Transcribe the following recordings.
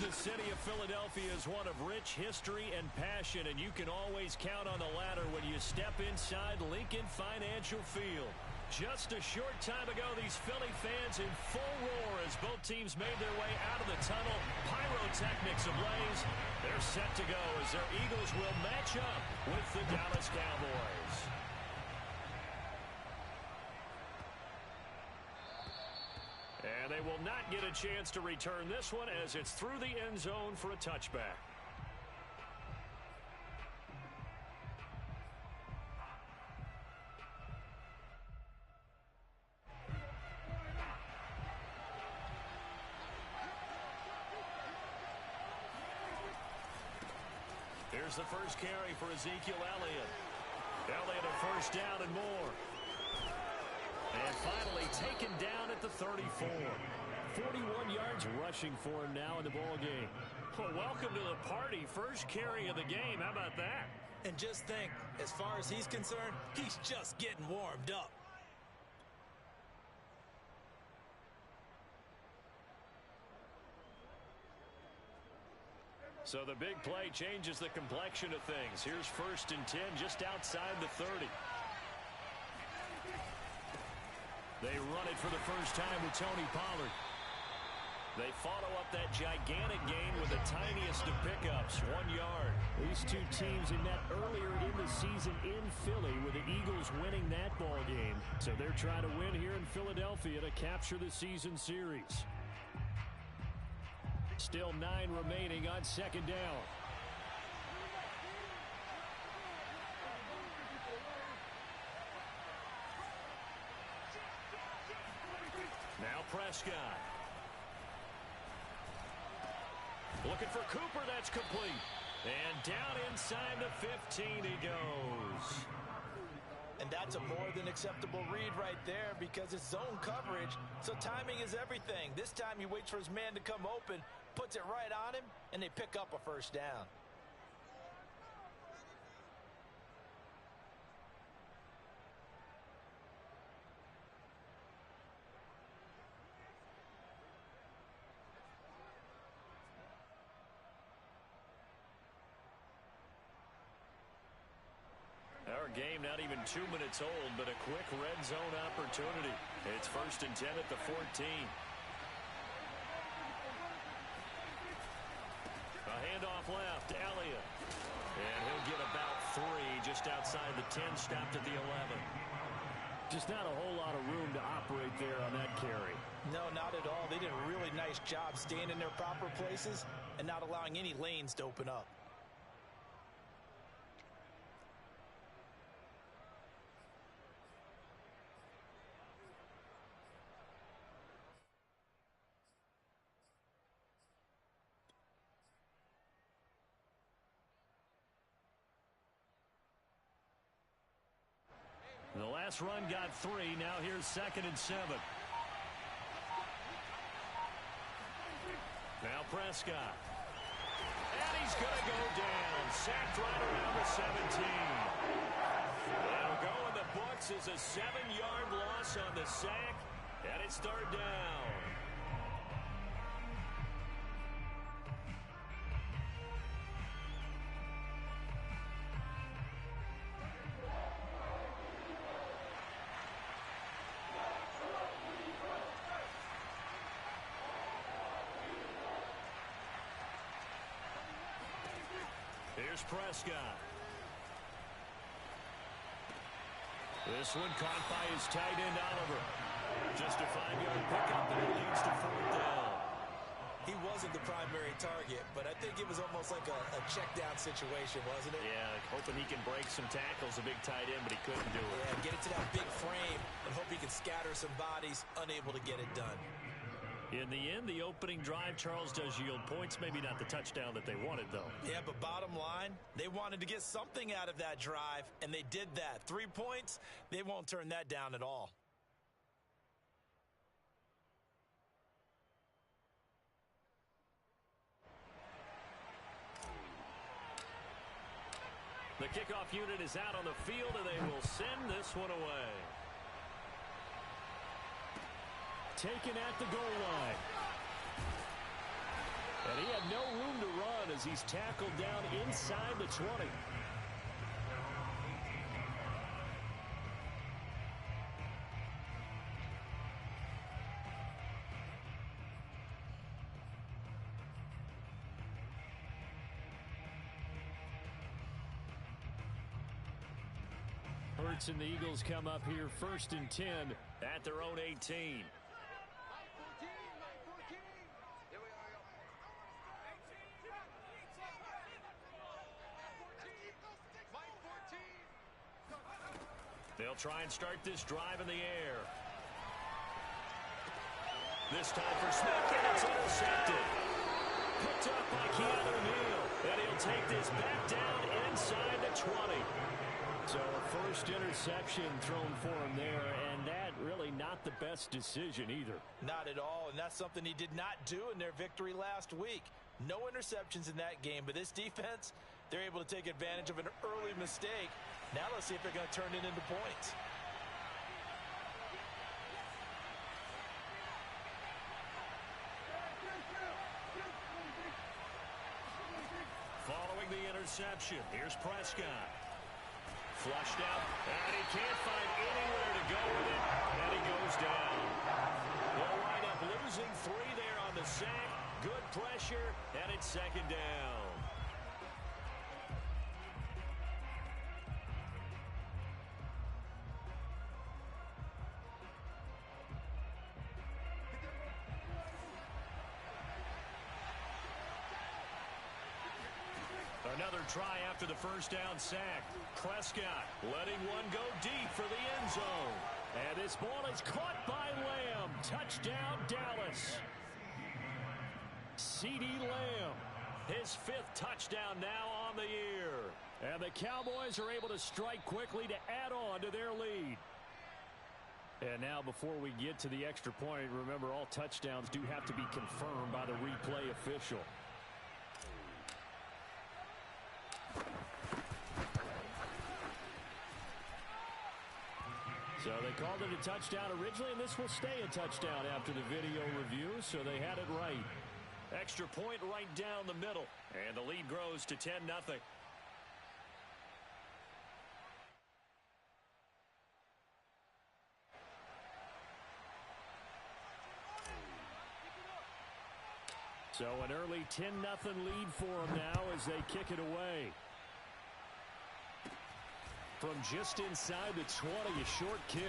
The city of Philadelphia is one of rich history and passion, and you can always count on the latter when you step inside Lincoln Financial Field. Just a short time ago, these Philly fans in full roar as both teams made their way out of the tunnel. Pyrotechnics ablaze. They're set to go as their Eagles will match up with the Dallas Cowboys. And they will not get a chance to return this one as it's through the end zone for a touchback. Here's the first carry for Ezekiel Elliott. Elliott a first down and more. And finally taken down at the 34. 41 yards rushing for him now in the ball game. Well, welcome to the party. First carry of the game. How about that? And just think, as far as he's concerned, he's just getting warmed up. So the big play changes the complexion of things. Here's 1st and 10 just outside the 30. They run it for the first time with Tony Pollard. They follow up that gigantic gain with the tiniest of pickups, 1 yard. These two teams met earlier in the season in Philly with the Eagles winning that ball game. So they're trying to win here in Philadelphia to capture the season series. Still 9 remaining on 2nd down. Now Prescott. Looking for Cooper, that's complete. And down inside the 15 he goes. And that's a more than acceptable read right there because it's zone coverage, so timing is everything. This time he waits for his man to come open, puts it right on him, and they pick up a first down. Our game not even 2 minutes old, but a quick red zone opportunity. It's 1st and 10 at the 14. A handoff left, Elliott. And he'll get about 3 just outside the 10, stopped at the 11. Just not a whole lot of room to operate there on that carry. No, not at all. They did a really nice job staying in their proper places and not allowing any lanes to open up. The last run got 3. Now here's 2nd and 7. Now Prescott. And he's going to go down. Sacked right around the 17. That'll go in the books as a 7-yard loss on the sack. And it's 3rd down. Here's Prescott. This one caught by his tight end, Oliver. Just a 5-yard pickup, and it leads to 4th down. He wasn't the primary target, but I think it was almost like a check-down situation, wasn't it? Yeah, hoping he can break some tackles, a big tight end, but he couldn't do it. Yeah, get it to that big frame and hope he can scatter some bodies, unable to get it done. In the end, the opening drive, Charles, does yield points. Maybe not the touchdown that they wanted, though. Yeah, but bottom line, they wanted to get something out of that drive, and they did that. 3 points, they won't turn that down at all. The kickoff unit is out on the field, and they will send this one away. Taken at the goal line. And he had have no room to run as he's tackled down inside the 20. Hurts and the Eagles come up here 1st and 10 at their own 18. They'll try and start this drive in the air. This time for Smith, and it's intercepted. Picked up by Keanu Neal, and he'll take this back down inside the 20. So a first interception thrown for him there, and that really not the best decision either. Not at all, and that's something he did not do in their victory last week. No interceptions in that game, but this defense, they're able to take advantage of an early mistake. Now let's see if they're going to turn it into points. Following the interception, here's Prescott. Flushed out, and he can't find anywhere to go with it, and he goes down. They'll wind up losing 3 there on the sack. Good pressure, and it's 2nd down. Another try after the first down sack. Prescott letting one go deep for the end zone. And this ball is caught by Lamb. Touchdown, Dallas. CeeDee Lamb, his 5th touchdown now on the year. And the Cowboys are able to strike quickly to add on to their lead. And now before we get to the extra point, remember all touchdowns do have to be confirmed by the replay official. So they called it a touchdown originally, and this will stay a touchdown after the video review, so they had it right. Extra point right down the middle, and the lead grows to 10-0. So an early 10-0 lead for them now as they kick it away. From just inside the 20, a short kick.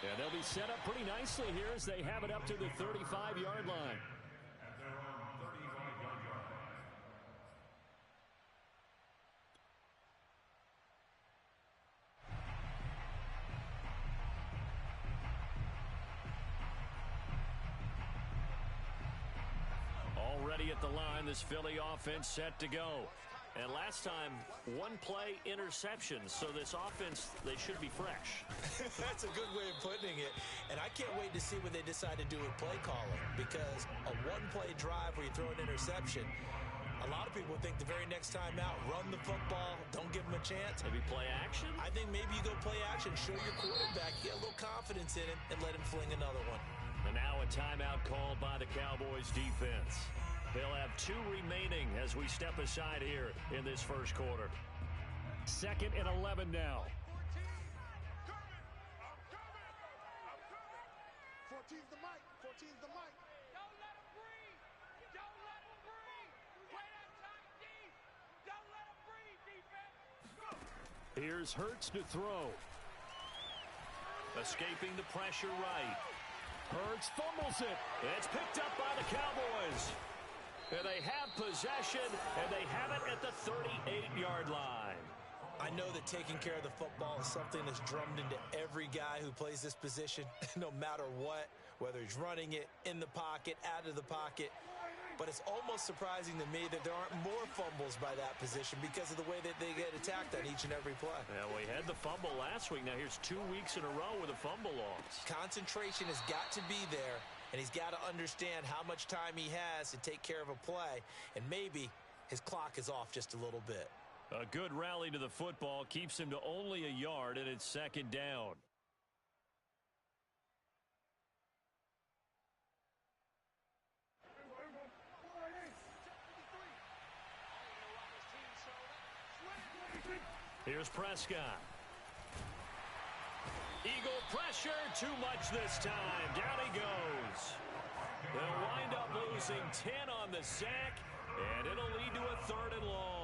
And they'll be set up pretty nicely here as they have it up to the 35-yard line. Already at the line, this Philly offense set to go. And last time, 1-play interception. So this offense, they should be fresh. That's a good way of putting it. And I can't wait to see what they decide to do with play calling. Because a 1-play drive where you throw an interception, a lot of people think the very next time out, run the football, don't give them a chance. Maybe play action? I think maybe you go play action, show your quarterback, get a little confidence in him, and let him fling another one. And now a timeout called by the Cowboys defense. They'll have 2 remaining as we step aside here in this first quarter. 2nd and 11 now. 14's the mic. 14's the mic. Don't let him breathe. Don't let him breathe. Play that time deep. Don't let him breathe, defense. Go. Here's Hurts to throw. Escaping the pressure right. Hurts fumbles it. It's picked up by the Cowboys. And they have possession, and they have it at the 38-yard line. I know that taking care of the football is something that's drummed into every guy who plays this position, no matter what, whether he's running it, in the pocket, out of the pocket. But it's almost surprising to me that there aren't more fumbles by that position because of the way that they get attacked on each and every play. Yeah, we had the fumble last week. Now here's 2 weeks in a row with a fumble loss. Concentration has got to be there, and he's got to understand how much time he has to take care of a play, and maybe his clock is off just a little bit. A good rally to the football keeps him to only a yard, and it's 2nd down. Here's Prescott. Eagle pressure, too much this time. Down he goes. They'll wind up losing 10 on the sack, and it'll lead to a 3rd and long.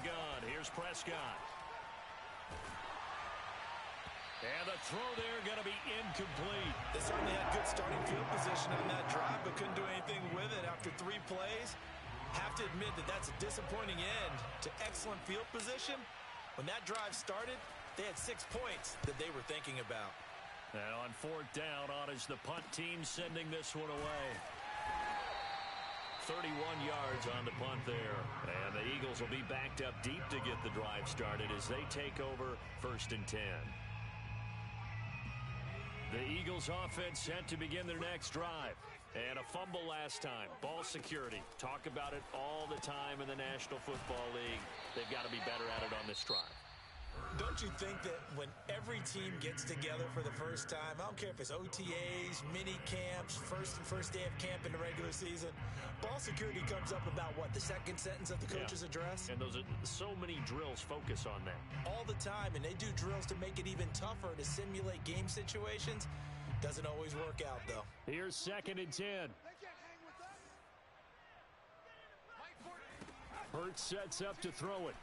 Gun. Here's Prescott. And the throw there going to be incomplete. They certainly had good starting field position on that drive, but couldn't do anything with it after 3 plays. Have to admit that that's a disappointing end to excellent field position. When that drive started, they had 6 points that they were thinking about. And on 4th down, on is the punt team sending this one away. 31 yards on the punt there. And the Eagles will be backed up deep to get the drive started as they take over 1st and 10. The Eagles offense set to begin their next drive. And a fumble last time. Ball security. Talk about it all the time in the National Football League. They've got to be better at it on this drive. Don't you think that when every team gets together for the first time, I don't care if it's OTAs, mini camps, first day of camp in the regular season, ball security comes up about what, the 2nd sentence of the coach's address? And those are so many drills focus on that. All the time, and they do drills to make it even tougher to simulate game situations. Doesn't always work out, though. Here's 2nd and 10. Hurts sets up to throw it.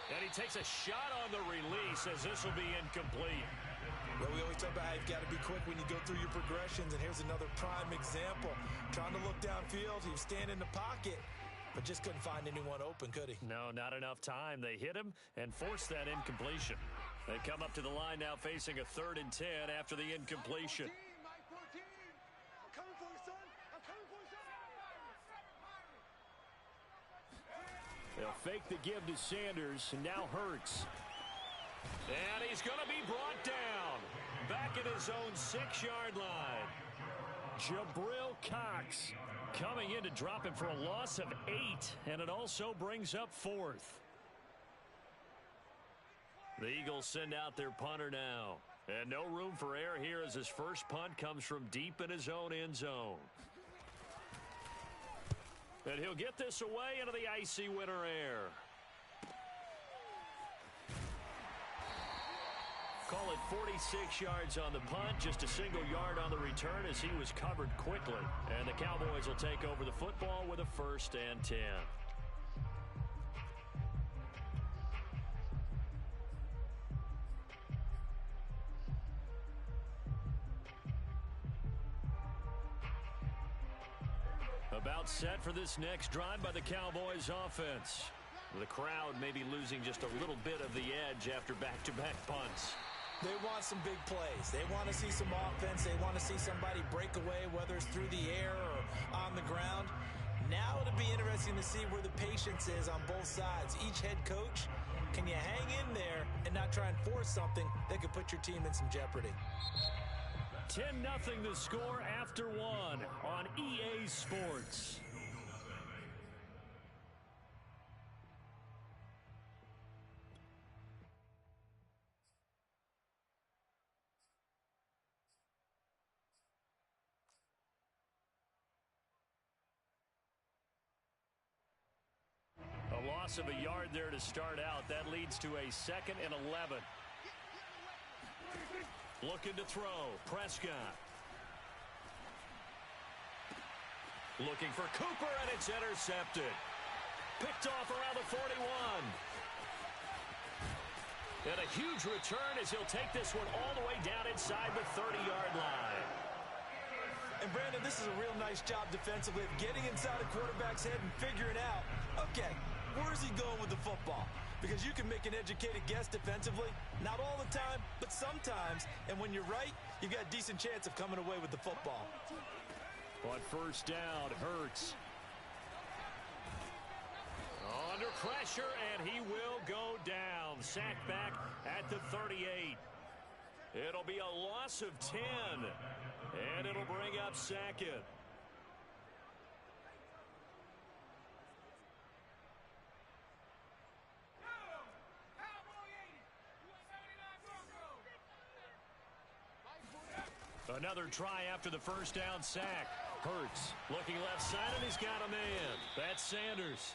And he takes a shot on the release as this will be incomplete. Well, we always talk about how you've got to be quick when you go through your progressions, and here's another prime example. Trying to look downfield, he was standing in the pocket, but just couldn't find anyone open, could he? No, not enough time. They hit him and forced that incompletion. They come up to the line now facing a 3rd and 10 after the incompletion. They'll fake the give to Sanders, and now Hurts. And he's going to be brought down. Back at his own 6-yard line. Jabril Cox coming in to drop him for a loss of 8, and it also brings up 4th. The Eagles send out their punter now. And no room for error here as his first punt comes from deep in his own end zone. And he'll get this away into the icy winter air. Call it 46 yards on the punt, just a single yard on the return as he was covered quickly. And the Cowboys will take over the football with a 1st and 10. About set for this next drive by the Cowboys offense. The crowd may be losing just a little bit of the edge after back-to-back punts. They want some big plays. They want to see some offense. They want to see somebody break away, whether it's through the air or on the ground. Now it'll be interesting to see where the patience is on both sides. Each head coach, can you hang in there and not try and force something that could put your team in some jeopardy? 10-0 the score after 1 on EA Sports. A loss of a yard there to start out. That leads to a 2nd and 11. Looking to throw. Prescott. Looking for Cooper, and it's intercepted. Picked off around the 41. And a huge return as he'll take this one all the way down inside the 30-yard line. And Brandon, this is a real nice job defensively of getting inside a quarterback's head and figuring out, okay, where's he going with the football? Because you can make an educated guess defensively, not all the time, but sometimes. And when you're right, you've got a decent chance of coming away with the football. On 1st down, Hurts. Under pressure, and he will go down. down. Sack back at the 38. It'll be a loss of 10. And it'll bring up second. Another try after the first down sack. Hurts looking left side, and he's got a man. That's Sanders.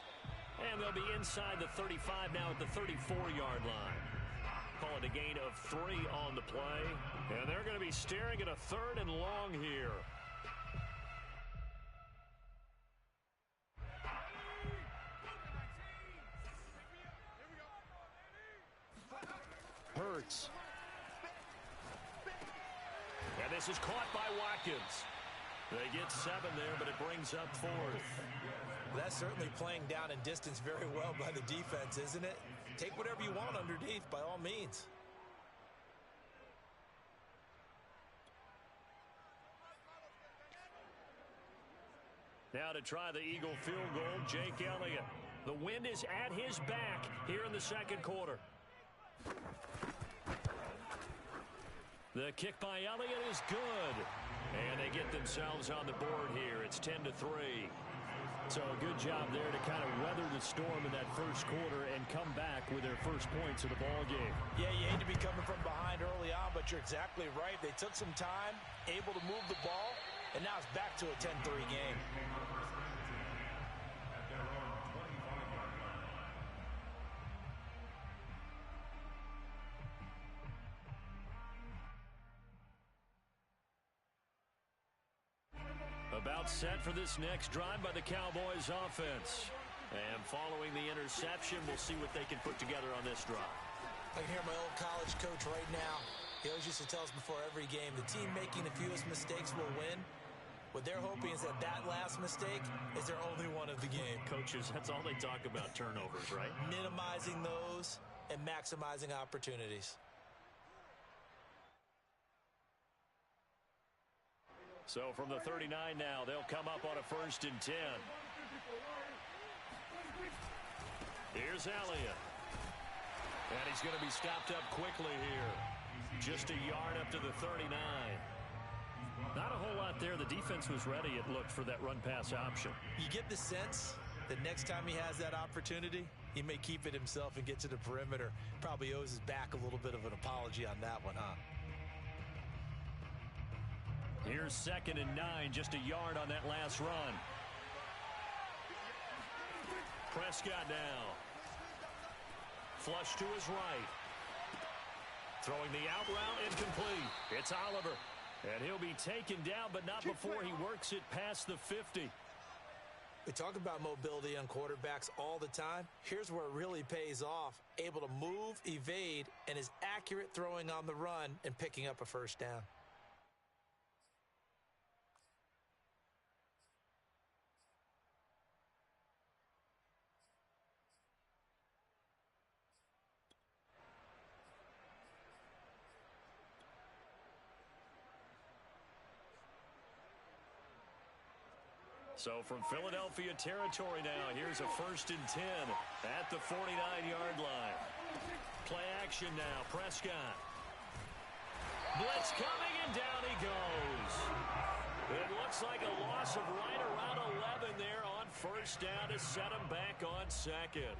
And they'll be inside the 35 now at the 34-yard line. Call it a gain of 3 on the play. And they're going to be staring at a 3rd and long here. Hurts. And this is caught by Watkins. They get 7 there, but it brings up 4th. That's certainly playing down in distance very well by the defense, isn't it? Take whatever you want underneath, by all means. Now to try the Eagle field goal, Jake Elliott. The wind is at his back here in the second quarter. The kick by Elliott is good. And they get themselves on the board here. It's 10-3. So a good job there to kind of weather the storm in that first quarter and come back with their first points of the ball game. Yeah, you hate to be coming from behind early on, but you're exactly right. They took some time, able to move the ball, and now it's back to a 10-3 game. About set for this next drive by the Cowboys offense. And following the interception, we'll see what they can put together on this drive. I can hear my old college coach right now. He always used to tell us before every game, the team making the fewest mistakes will win. What they're hoping is that last mistake is their only one of the game. Coaches, that's all they talk about, turnovers, right? Minimizing those and maximizing opportunities. So from the 39 now, they'll come up on a 1st and 10. Here's Elliott. And he's going to be stopped up quickly here. Just a yard up to the 39. Not a whole lot there. The defense was ready, it looked, for that run-pass option. You get the sense that next time he has that opportunity, he may keep it himself and get to the perimeter. Probably owes his back a little bit of an apology on that one, huh? Here's 2nd and 9, just a yard on that last run. Prescott now. Flush to his right. Throwing the out route, incomplete. It's Oliver. And he'll be taken down, but not before he works it past the 50. We talk about mobility on quarterbacks all the time. Here's where it really pays off. Able to move, evade, and is accurate throwing on the run and picking up a first down. So from Philadelphia territory now, here's a 1st and 10 at the 49-yard line. Play action now, Prescott. Blitz coming, and down he goes. It looks like a loss of right around 11 there on 1st down to set him back on 2nd.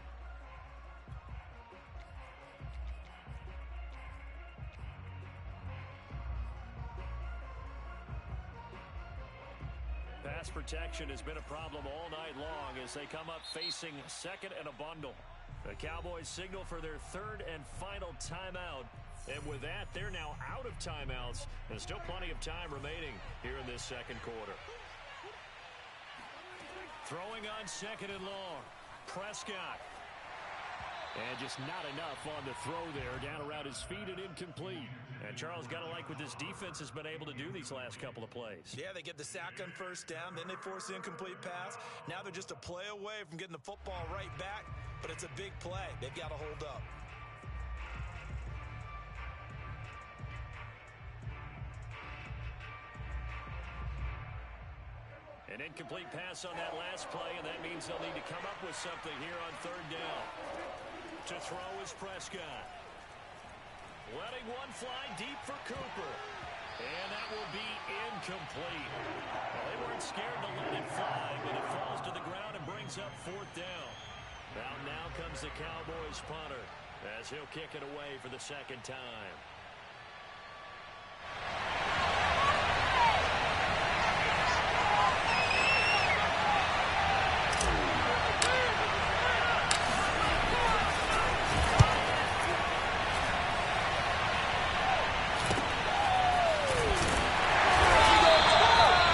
Pass protection has been a problem all night long as they come up facing 2nd and a bundle. The Cowboys signal for their 3rd and final timeout. And with that, they're now out of timeouts. There's still plenty of time remaining here in this second quarter. Throwing on 2nd and long. Prescott. And just not enough on the throw there. Down around his feet and incomplete. And Charles, got to like what this defense has been able to do these last couple of plays. Yeah, they get the sack on 1st down, then they force the incomplete pass. Now they're just a play away from getting the football right back, but it's a big play. They've got to hold up. An incomplete pass on that last play, and that means they'll need to come up with something here on 3rd down. To throw is Prescott. Letting one fly deep for Cooper. And that will be incomplete. Well, they weren't scared to let it fly, but it falls to the ground and brings up 4th down. Now comes the Cowboys punter as he'll kick it away for the 2nd time.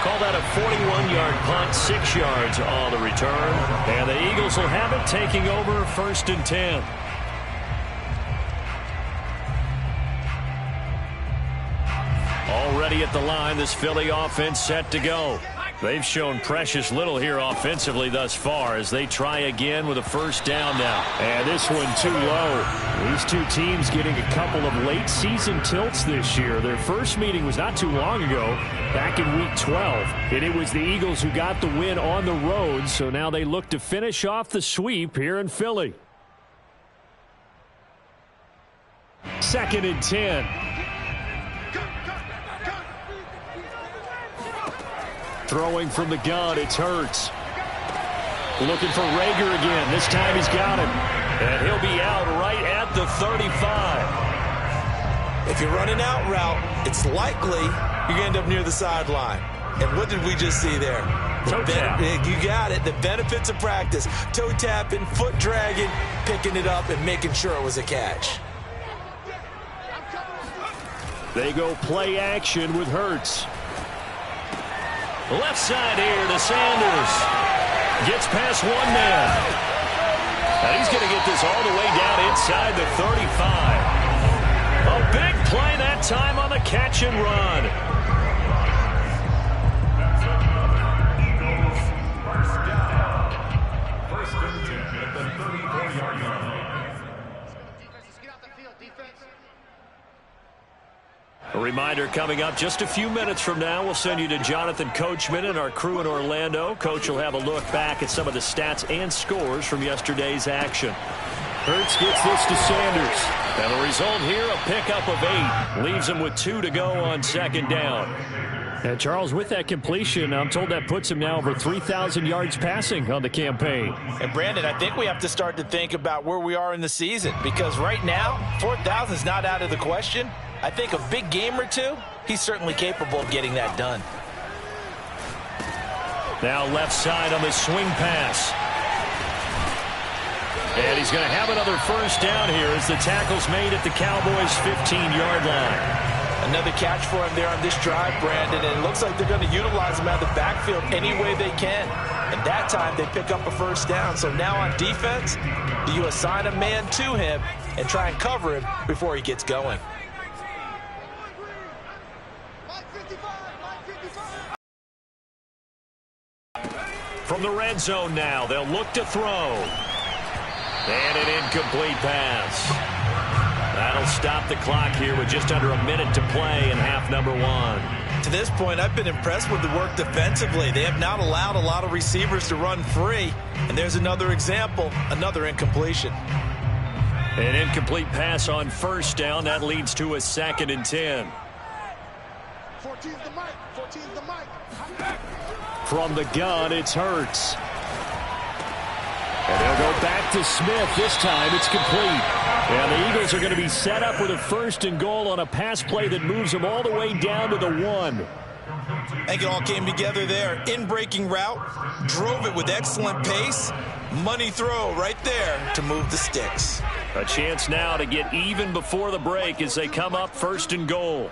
Call that a 41-yard punt, 6 yards on the return. And the Eagles will have it, taking over 1st and 10. Already at the line, this Philly offense set to go. They've shown precious little here offensively thus far as they try again with a 1st down now. And this one too low. These two teams getting a couple of late season tilts this year. Their first meeting was not too long ago, back in week 12. And it was the Eagles who got the win on the road, so now they look to finish off the sweep here in Philly. 2nd and 10. Throwing from the gun, it's Hurts. Looking for Rager again. This time he's got him. And he'll be out right at the 35. If you're running out route, it's likely you're going to end up near the sideline. And what did we just see there? Toe tap. You got it. The benefits of practice. Toe tapping, foot dragging, picking it up, and making sure it was a catch. They go play action with Hurts. Left side here to Sanders. Gets past one man. And he's going to get this all the way down inside the 35. A big play that time on the catch and run. First and 10 at the 34-yard line. A reminder coming up just a few minutes from now, we'll send you to Jonathan Coachman and our crew in Orlando. Coach will have a look back at some of the stats and scores from yesterday's action. Hurts gets this to Sanders. And the result here, a pickup of 8. Leaves him with 2 to go on 2nd down. And Charles, with that completion, I'm told that puts him now over 3,000 yards passing on the campaign. And Brandon, I think we have to start to think about where we are in the season, because right now, 4,000 is not out of the question. I think a big game or two, he's certainly capable of getting that done. Now left side on the swing pass. And he's going to have another 1st down here as the tackle's made at the Cowboys' 15-yard line. Another catch for him there on this drive, Brandon, and it looks like they're going to utilize him out of the backfield any way they can. And that time they pick up a 1st down. So now on defense, do you assign a man to him and try and cover him before he gets going? From the red zone now, they'll look to throw. And an incomplete pass. That'll stop the clock here with just under a minute to play in half number 1. To this point, I've been impressed with the work defensively. They have not allowed a lot of receivers to run free. And there's another example, another incompletion. An incomplete pass on 1st down. That leads to a 2nd and 10. 14's the mic. 14's the mic. From the gun, it's Hurts. And they'll go back to Smith. This time it's complete. And the Eagles are going to be set up with a 1st and goal on a pass play that moves them all the way down to the 1. I think it all came together there. In-breaking route, drove it with excellent pace. Money throw right there to move the sticks. A chance now to get even before the break as they come up 1st and goal.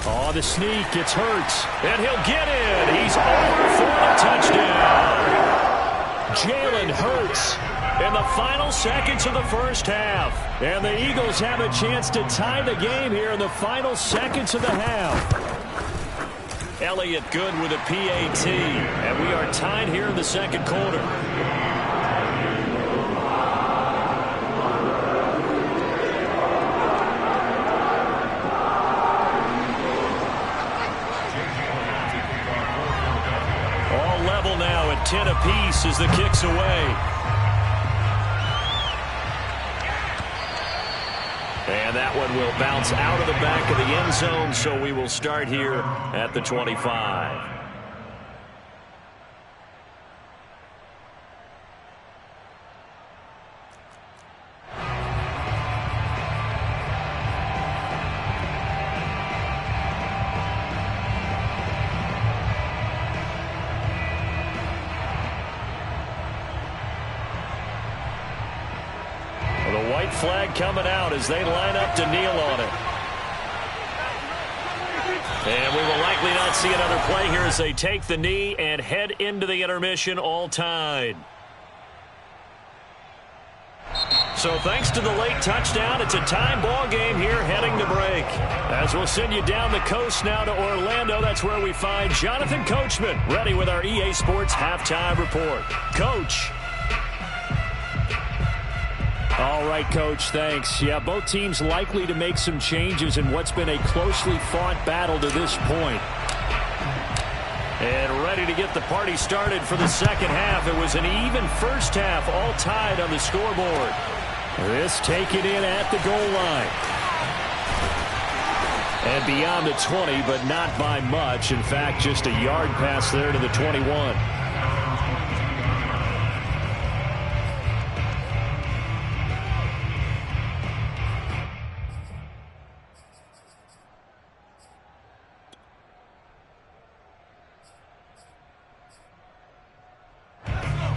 On the sneak, it's Hurts, and he'll get in. He's over for a touchdown. Jalen Hurts in the final seconds of the 1st half. And the Eagles have a chance to tie the game here in the final seconds of the half. Elliott good with a PAT, and we are tied here in the 2nd quarter. apiece as the kick's away. And that one will bounce out of the back of the end zone, so we will start here at the 25. Flag coming out as they line up to kneel on it. And we will likely not see another play here as they take the knee and head into the intermission, all tied. So thanks to the late touchdown, it's a time ball game here heading to break. As we'll send you down the coast now to Orlando, that's where we find Jonathan Coachman ready with our EA Sports halftime report. Coach. All right, Coach, thanks. Yeah, both teams likely to make some changes in what's been a closely fought battle to this point. And ready to get the party started for the second half. It was an even first half, all tied on the scoreboard. This taken in at the goal line. And beyond the 20, but not by much. In fact, just a yard pass there to the 21.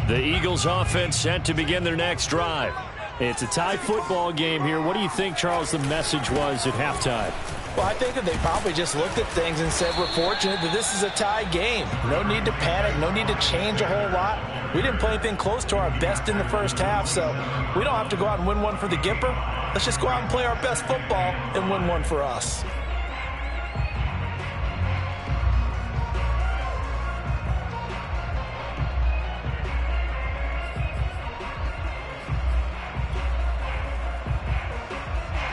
The Eagles offense set to begin their next drive. It's a tie football game here. What do you think, Charles, the message was at halftime? Well, I think that they probably just looked at things and said, we're fortunate that this is a tie game. No need to panic. No need to change a whole lot. We didn't play anything close to our best in the first half, so we don't have to go out and win one for the Gipper. Let's just go out and play our best football and win one for us.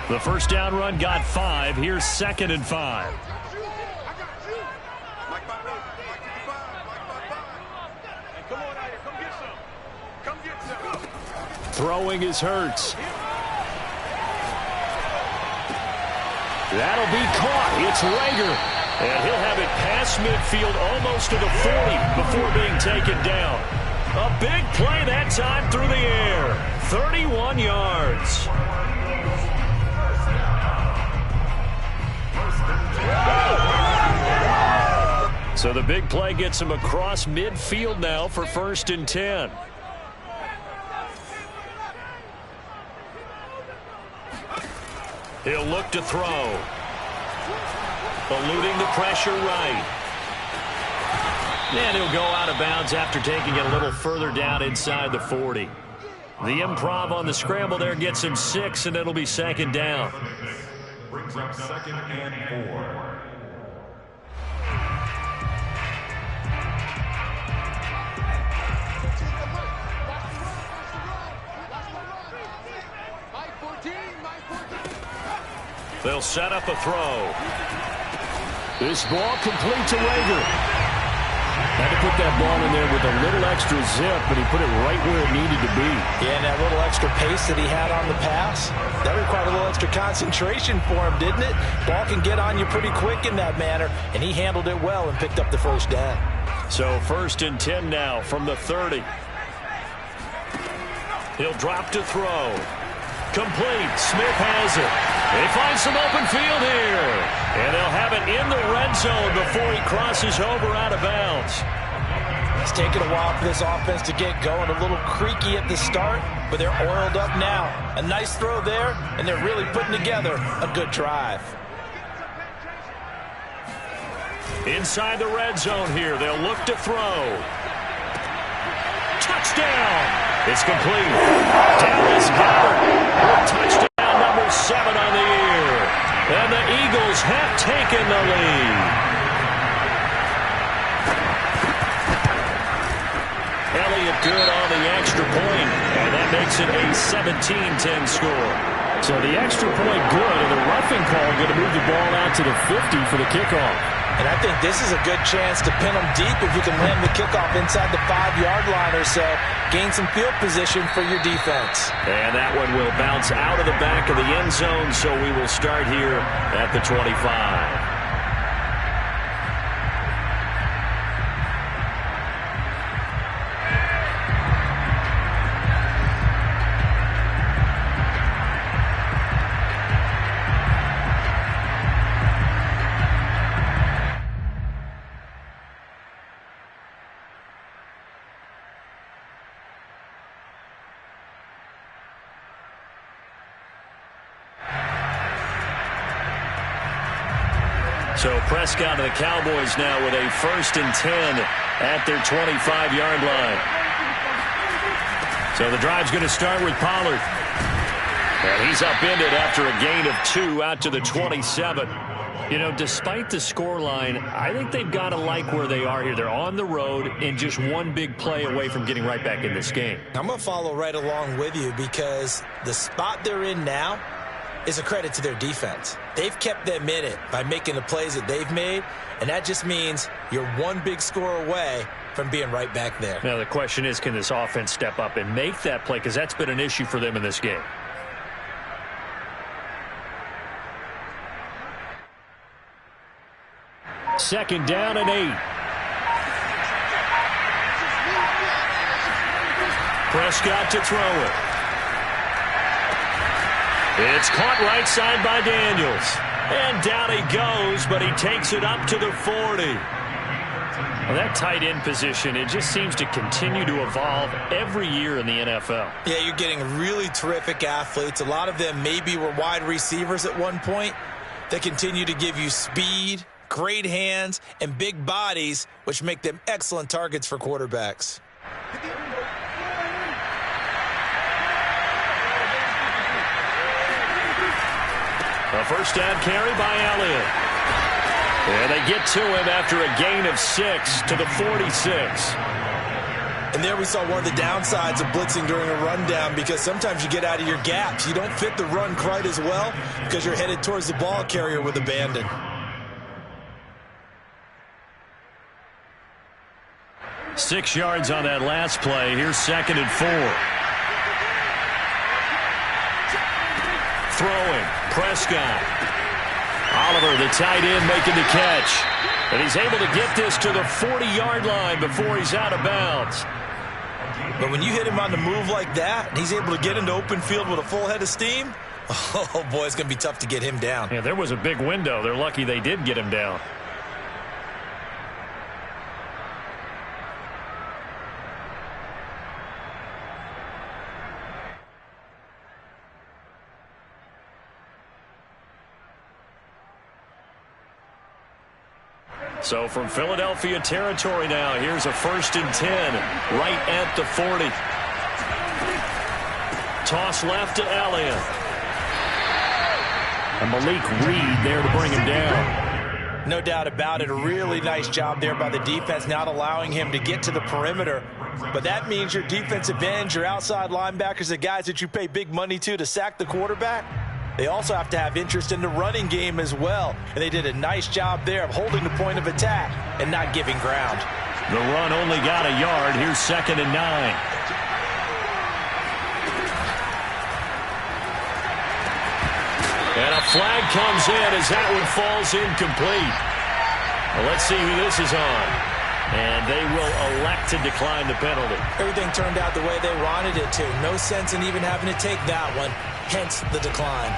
The first down run got 5. Here's 2nd and 5. Throwing is Hurts. That'll be caught. It's Rager. And he'll have it past midfield almost to the 40 before being taken down. A big play that time through the air. 31 yards. So the big play gets him across midfield now for 1st and 10. He'll look to throw. Eluding the pressure right. And he'll go out of bounds after taking it a little further down inside the 40. The improv on the scramble there gets him 6, and it'll be 2nd down. Brings up 2nd and 4. They'll set up a throw. This ball complete to Rager. Had to put that ball in there with a little extra zip, but he put it right where it needed to be. Yeah, and that little extra pace that he had on the pass, that required a little extra concentration for him, didn't it? Ball can get on you pretty quick in that manner, and he handled it well and picked up the first down. So 1st and 10 now from the 30. He'll drop to throw. Complete. Smith has it. They find some open field here. And they'll have it in the red zone before he crosses over out of bounds. It's taken a while for this offense to get going. A little creaky at the start, but they're oiled up now. A nice throw there, and they're really putting together a good drive. Inside the red zone here, they'll look to throw. Touchdown! It's complete. Dallas Goedert. Touchdown number 7 on the year. And the Eagles have taken the lead. Elliott good on the extra point, and that makes it a 17-10 score. So the extra point good, and the roughing call going to move the ball out to the 50 for the kickoff. And I think this is a good chance to pin them deep if you can land the kickoff inside the 5-yard line or so. Gain some field position for your defense. And that one will bounce out of the back of the end zone, so we will start here at the 25. So Prescott and the Cowboys now with a 1st and 10 at their 25-yard line. So the drive's going to start with Pollard. And he's upended after a gain of 2 out to the 27. You know, despite the scoreline, I think they've got to like where they are here. They're on the road and just one big play away from getting right back in this game. I'm going to follow right along with you because the spot they're in now is a credit to their defense. They've kept them in it by making the plays that they've made, and that just means you're one big score away from being right back there. Now the question is, can this offense step up and make that play? Because that's been an issue for them in this game. Second down and 8. Prescott to throw it. It's caught right side by Daniels. And down he goes, but he takes it up to the 40. Well, that tight end position, it just seems to continue to evolve every year in the NFL. Yeah, you're getting really terrific athletes. A lot of them maybe were wide receivers at one point. They continue to give you speed, great hands, and big bodies, which make them excellent targets for quarterbacks. A first down carry by Elliott. And they get to him after a gain of 6 to the 46. And there we saw one of the downsides of blitzing during a rundown, because sometimes you get out of your gaps. You don't fit the run quite as well because you're headed towards the ball carrier with abandon. Six yards on that last play. Here's 2nd and 4. Throwing. Prescott. Oliver, the tight end, making the catch. And he's able to get this to the 40-yard line before he's out of bounds. But when you hit him on the move like that, and he's able to get into open field with a full head of steam, oh, boy, it's going to be tough to get him down. Yeah, there was a big window. They're lucky they did get him down. So from Philadelphia territory now, here's a 1st and 10 right at the 40. Toss left to Elliott. And Malik Reed there to bring him down. No doubt about it. A really nice job there by the defense, not allowing him to get to the perimeter. But that means your defensive ends, your outside linebackers, the guys that you pay big money to sack the quarterback, they also have to have interest in the running game as well. And they did a nice job there of holding the point of attack and not giving ground. The run only got a yard. Here's 2nd and 9. And a flag comes in as that one falls incomplete. Well, let's see who this is on. And they will elect to decline the penalty. Everything turned out the way they wanted it to. No sense in even having to take that one. Hence the decline.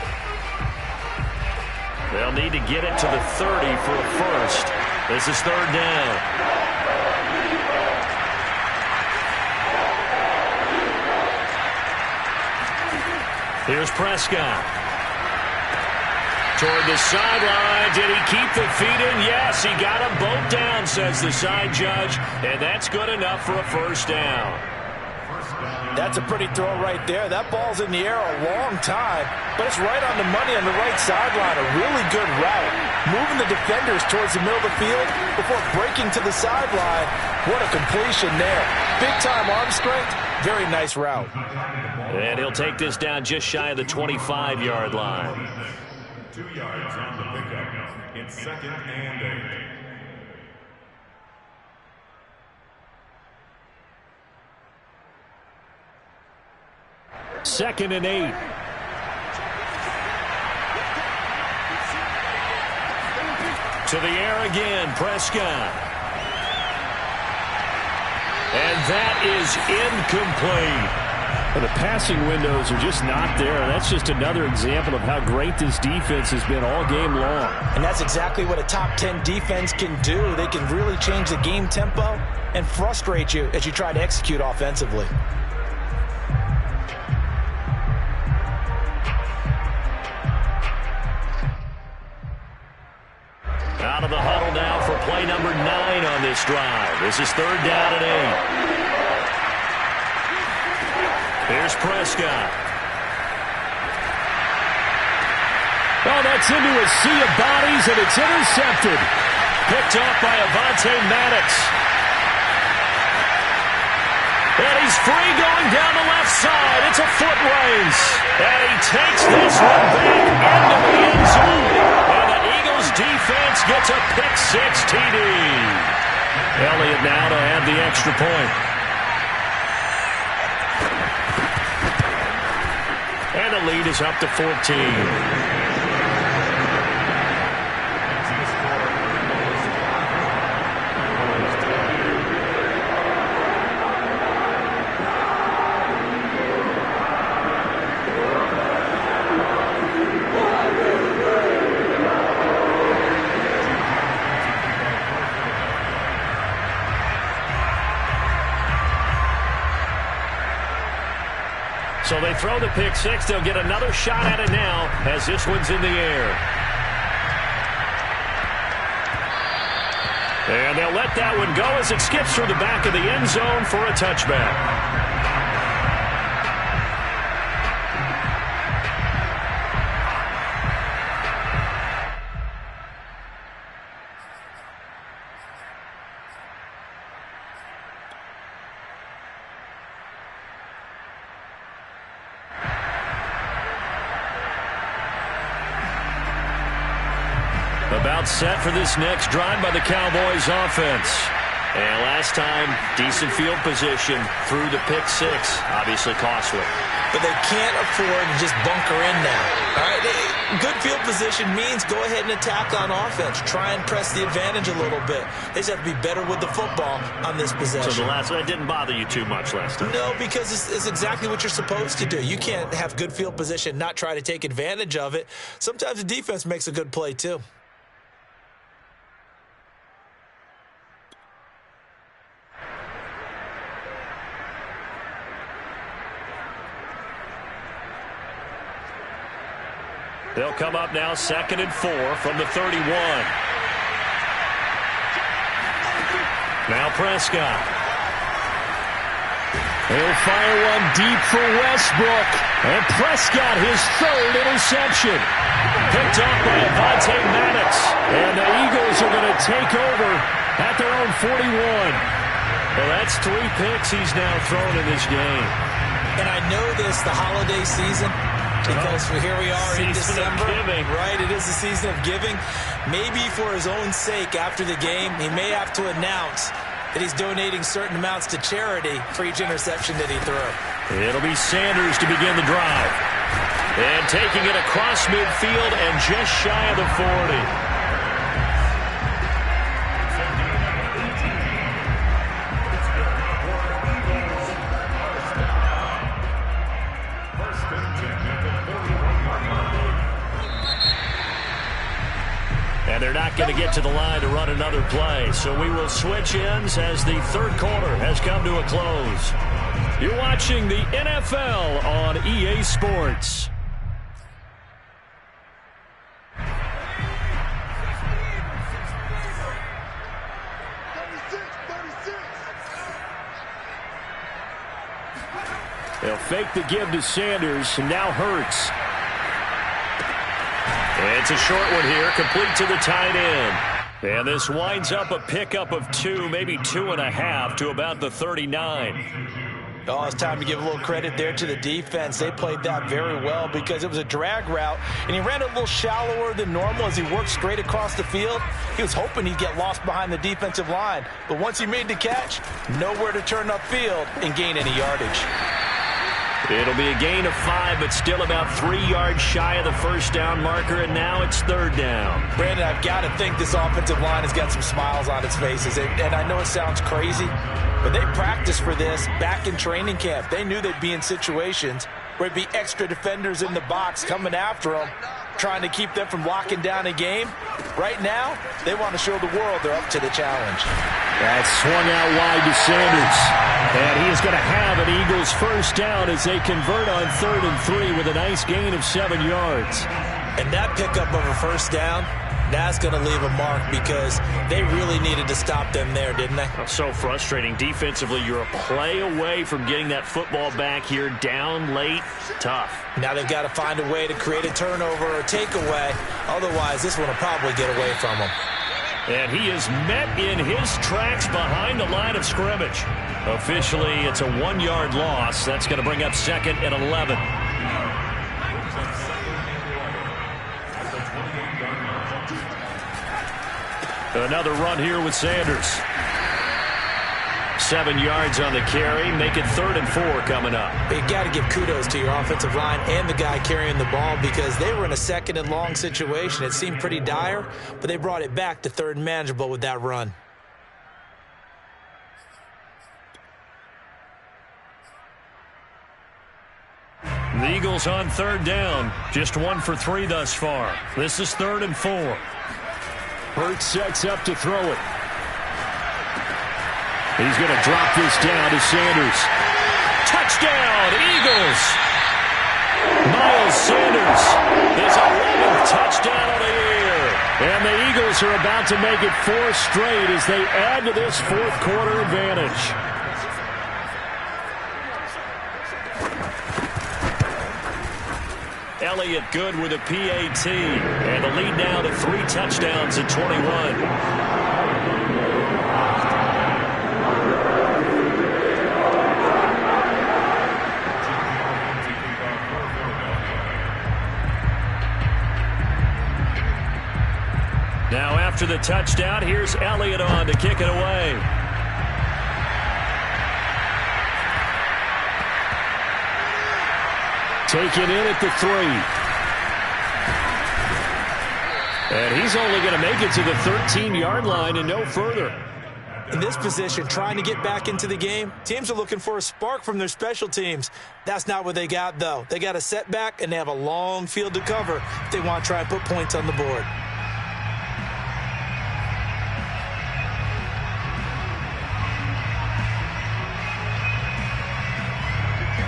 They'll need to get it to the 30 for a first. This is 3rd down. Here's Prescott. Toward the sideline. Did he keep the feet in? Yes, he got them both down, says the side judge. And that's good enough for a first down. That's a pretty throw right there. That ball's in the air a long time, but it's right on the money on the right sideline. A really good route. Moving the defenders towards the middle of the field before breaking to the sideline. What a completion there. Big-time arm strength. Very nice route. And he'll take this down just shy of the 25-yard line. 2 yards on the pickup. It's 2nd and 8. 2nd and 8. To the air again, Prescott. And that is incomplete. Well, the passing windows are just not there. That's just another example of how great this defense has been all game long. And that's exactly what a top 10 defense can do. They can really change the game tempo and frustrate you as you try to execute offensively. Out of the huddle now for play number 9 on this drive. This is 3rd down and 8. Here's Prescott. Oh, that's into a sea of bodies, and it's intercepted. Picked off by Avonte Maddox. And he's free going down the left side. It's a foot race. And he takes this one back into the end zone. And the Eagles defense gets a pick-6 TD. Elliott now to add the extra point. And the lead is up to 14. So they throw the pick-6. They'll get another shot at it now as this one's in the air. And they'll let that one go as it skips through the back of the end zone for a touchback. About set for this next drive by the Cowboys offense. And last time, decent field position through the pick-6. Obviously costly. But they can't afford to just bunker in now. All right, good field position means go ahead and attack on offense. Try and press the advantage a little bit. They just have to be better with the football on this possession. So that didn't bother you too much last time? No, because it's exactly what you're supposed to do. You can't have good field position, not try to take advantage of it. Sometimes the defense makes a good play too. They'll come up now 2nd and 4 from the 31. Now Prescott. He'll fire one deep for Westbrook. And Prescott, his 3rd interception. Picked off by Avonte Maddox. And the Eagles are going to take over at their own 41. Well, that's 3 picks he's now thrown in this game. And I know this, the holiday season, because here we are in December, right? It is the season of giving. Maybe for his own sake after the game, he may have to announce that he's donating certain amounts to charity for each interception that he threw. It'll be Sanders to begin the drive. And taking it across midfield and just shy of the 40. And they're not going to get to the line to run another play. So we will switch ends as the 3rd quarter has come to a close. You're watching the NFL on EA Sports. They'll fake the give to Sanders, and now Hurts. And it's a short one here, complete to the tight end. And this winds up a pickup of 2, maybe 2.5 to about the 39. Oh, it's time to give a little credit there to the defense. They played that very well because it was a drag route, and he ran a little shallower than normal as he worked straight across the field. He was hoping he'd get lost behind the defensive line, but once he made the catch, nowhere to turn upfield and gain any yardage. It'll be a gain of 5, but still about 3 yards shy of the first down marker, and now it's third down. Brandon, I've got to think this offensive line has got some smiles on its faces. And I know it sounds crazy, but they practiced for this back in training camp. They knew they'd be in situations where there'd be extra defenders in the box coming after them, trying to keep them from locking down a game. Right now, they want to show the world they're up to the challenge. That's swung out wide to Sanders. And he is going to have an Eagles first down as they convert on 3rd and 3 with a nice gain of 7 yards. And that pickup of a first down, that's going to leave a mark because they really needed to stop them there, didn't they? So frustrating. Defensively, you're a play away from getting that football back here down late. Tough. Now they've got to find a way to create a turnover or takeaway. Otherwise, this one will probably get away from them. And he is met in his tracks behind the line of scrimmage. Officially, it's a 1-yard loss. That's going to bring up 2nd and 11. Another run here with Sanders. 7 yards on the carry. Make it 3rd and 4 coming up. You got to give kudos to your offensive line and the guy carrying the ball because they were in a 2nd and long situation. It seemed pretty dire, but they brought it back to 3rd and manageable with that run. The Eagles on 3rd down. Just 1 for 3 thus far. This is 3rd and 4. Hurts sets up to throw it. He's going to drop this down to Sanders. Touchdown, Eagles! Miles Sanders, his 11th touchdown of the year. And the Eagles are about to make it 4 straight as they add to this 4th quarter advantage. Elliott good with a PAT. And the lead now to 3 touchdowns at 21. Now after the touchdown, here's Elliott on to kick it away. Taken in at the 3. And he's only going to make it to the 13-yard line and no further. In this position, trying to get back into the game, teams are looking for a spark from their special teams. That's not what they got, though. They got a setback, and they have a long field to cover if they want to try and put points on the board.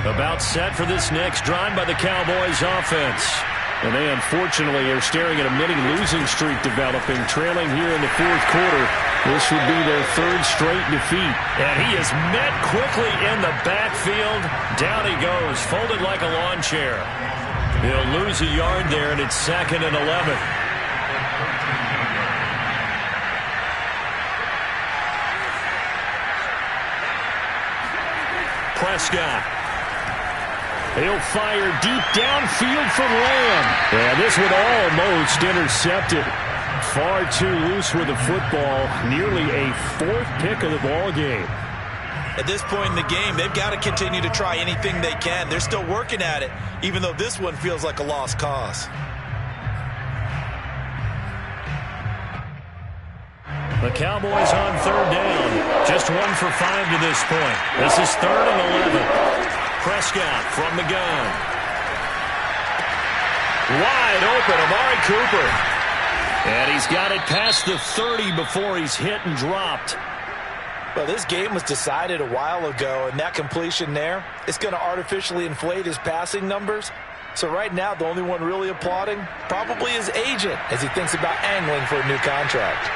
About set for this next drive by the Cowboys offense. And they unfortunately are staring at a mini losing streak developing, trailing here in the 4th quarter. This would be their 3rd straight defeat. And he is met quickly in the backfield. Down he goes, folded like a lawn chair. He'll lose a yard there, and it's 2nd and 11. Prescott. He'll fire deep downfield from Lamb. And this one almost intercepted. Far too loose with the football. Nearly a 4th pick of the ball game. At this point in the game, they've got to continue to try anything they can. They're still working at it, even though this one feels like a lost cause. The Cowboys on 3rd down. Just 1 for 5 to this point. This is 3rd and 11. Prescott from the gun. Wide open, Amari Cooper. And he's got it past the 30 before he's hit and dropped. Well, this game was decided a while ago, and that completion there, it's going to artificially inflate his passing numbers. So right now, the only one really applauding probably his agent as he thinks about angling for a new contract.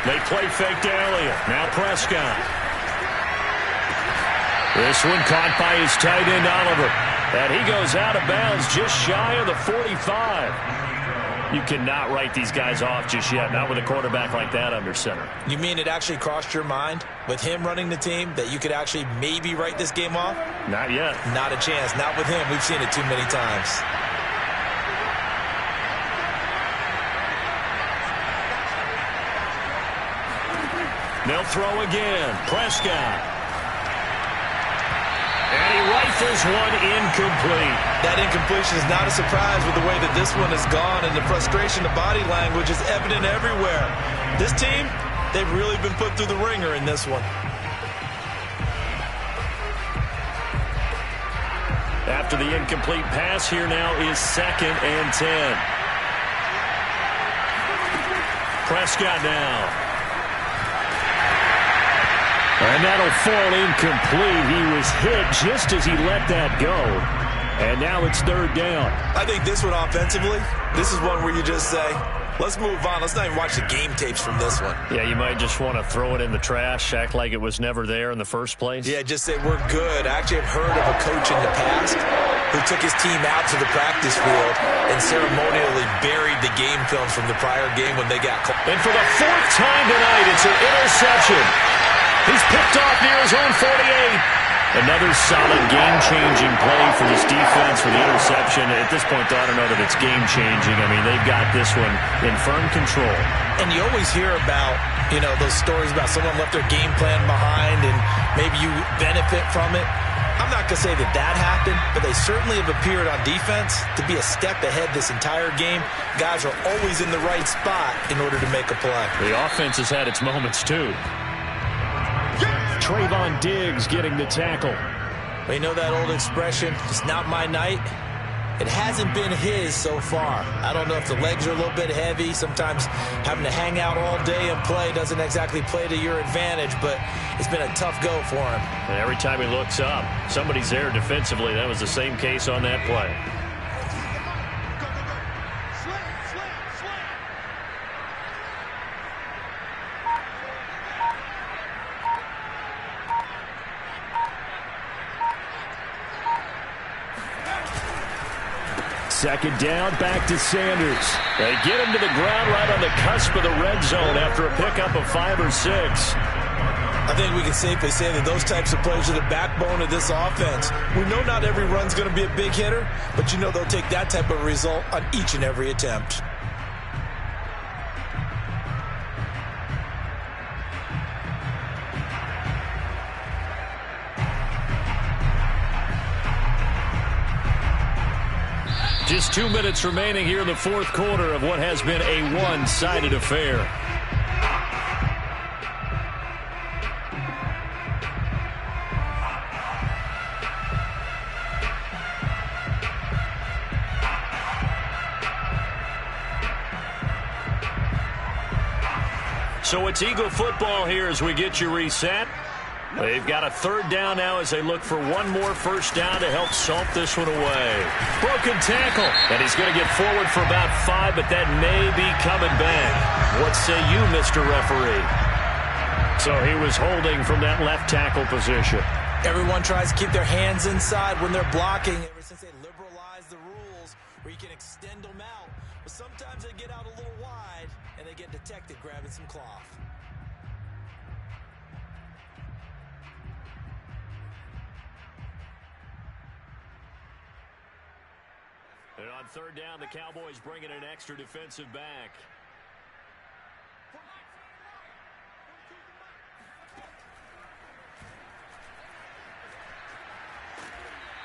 They play fake to Elliott. Now Prescott. This one caught by his tight end, Oliver. And he goes out of bounds just shy of the 45. You cannot write these guys off just yet, not with a quarterback like that under center. You mean it actually crossed your mind with him running the team that you could actually maybe write this game off? Not yet. Not a chance. Not with him. We've seen it too many times. They'll throw again. Prescott. Rifles one incomplete. That incompletion is not a surprise with the way that this one has gone, and the frustration, the body language is evident everywhere. This team, they've really been put through the ringer in this one. After the incomplete pass, here now is 2nd and 10. Prescott now. And that'll fall incomplete. He was hit just as he let that go. And now it's 3rd down. I think this one offensively, this is one where you just say, let's move on. Let's not even watch the game tapes from this one. Yeah, you might just want to throw it in the trash, act like it was never there in the first place. Yeah, just say we're good. I actually have heard of a coach in the past who took his team out to the practice field and ceremonially buried the game films from the prior game when they got caught. And for the 4th time tonight, it's an interception. He's picked off near his own 48. Another solid game-changing play for this defense for the interception. At this point, though, I don't know that it's game-changing. I mean, they've got this one in firm control. And you always hear about, those stories about someone left their game plan behind and maybe you benefit from it. I'm not going to say that happened, but they certainly have appeared on defense to be a step ahead this entire game. Guys are always in the right spot in order to make a play. The offense has had its moments, too. Trayvon Diggs getting the tackle. Well, you know that old expression, it's not my night? It hasn't been his so far. I don't know if the legs are a little bit heavy. Sometimes having to hang out all day and play doesn't exactly play to your advantage, but it's been a tough go for him. And every time he looks up, somebody's there defensively. That was the same case on that play. Second down, back to Sanders. They get him to the ground right on the cusp of the red zone after a pickup of 5 or 6. I think we can safely say that those types of plays are the backbone of this offense. We know not every run's going to be a big hitter, but they'll take that type of result on each and every attempt. Just 2 minutes remaining here in the 4th quarter of what has been a one-sided affair. So it's Eagle football here as we get you reset. They've got a 3rd down now as they look for one more first down to help salt this one away. Broken tackle. And he's going to get forward for about 5, but that may be coming back. What say you, Mr. Referee? So he was holding from that left tackle position. Everyone tries to keep their hands inside when they're blocking ever since they liberalized the rules where you can extend them out. But sometimes they get out a little wide and they get detected grabbing some cloth. And on 3rd down, the Cowboys bringing an extra defensive back.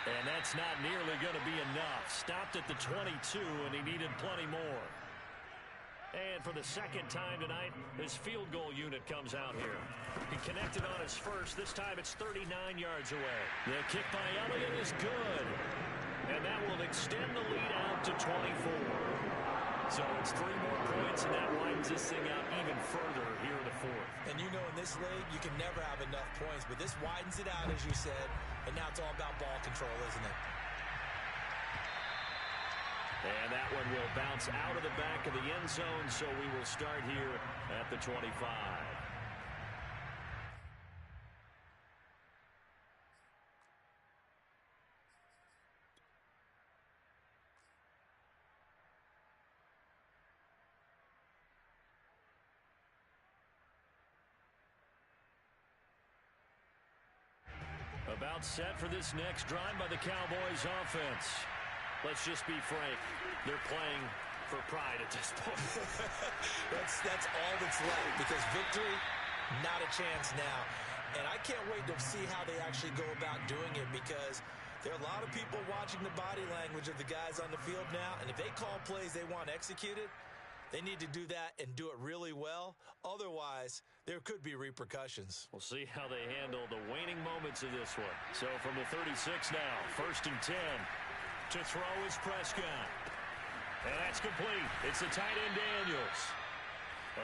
And that's not nearly going to be enough. Stopped at the 22, and he needed plenty more. And for the 2nd time tonight, his field goal unit comes out here. He connected on his first. This time it's 39 yards away. The kick by Elliott is good. And that will extend the lead out to 24. So it's 3 more points, and that widens this thing out even further here in the 4th. And in this league, you can never have enough points, but this widens it out, as you said, and now it's all about ball control, isn't it? And that one will bounce out of the back of the end zone, so we will start here at the 25. About set for this next drive by the Cowboys offense. Let's just be frank. They're playing for pride at this point. that's all that's left, because victory, not a chance now. And I can't wait to see how they actually go about doing it, because There are a lot of people watching the body language of the guys on the field now, and if they call plays they want executed, they need to do that and do it really well. Otherwise, there could be repercussions. We'll see how they handle the waning moments of this one. So from the 36 now, 1st and 10. To throw is Prescott. And that's complete. It's the tight end Daniels.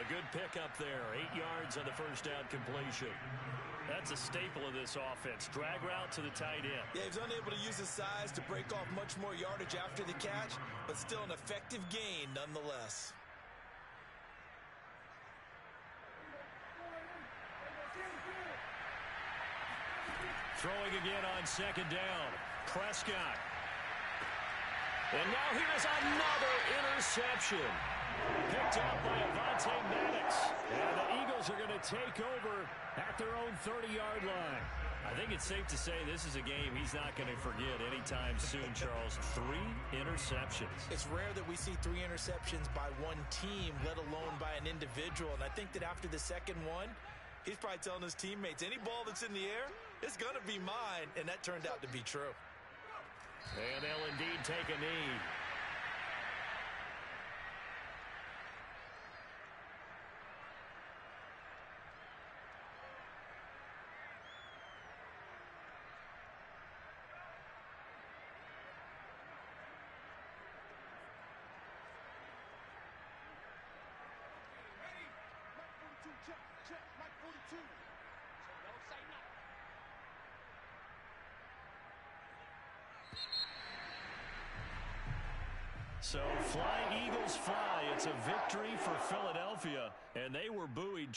A good pickup there. 8 yards on the first down completion. That's a staple of this offense. Drag route to the tight end. Yeah, he's unable to use his size to break off much more yardage after the catch, but still an effective gain nonetheless. Throwing again on 2nd down. Prescott. And now here's another interception. Picked up by Avonte Maddox. And the Eagles are going to take over at their own 30-yard line. I think it's safe to say this is a game he's not going to forget anytime soon, Charles. 3 interceptions. It's rare that we see 3 interceptions by one team, let alone by an individual. And I think that after the second one, he's probably telling his teammates, any ball that's in the air, it's going to be mine. And that turned out to be true. And they'll indeed take a knee. Check, Mike 42. Don't say nothing. So fly, Eagles fly. It's a victory for Philadelphia, and they were buoyed.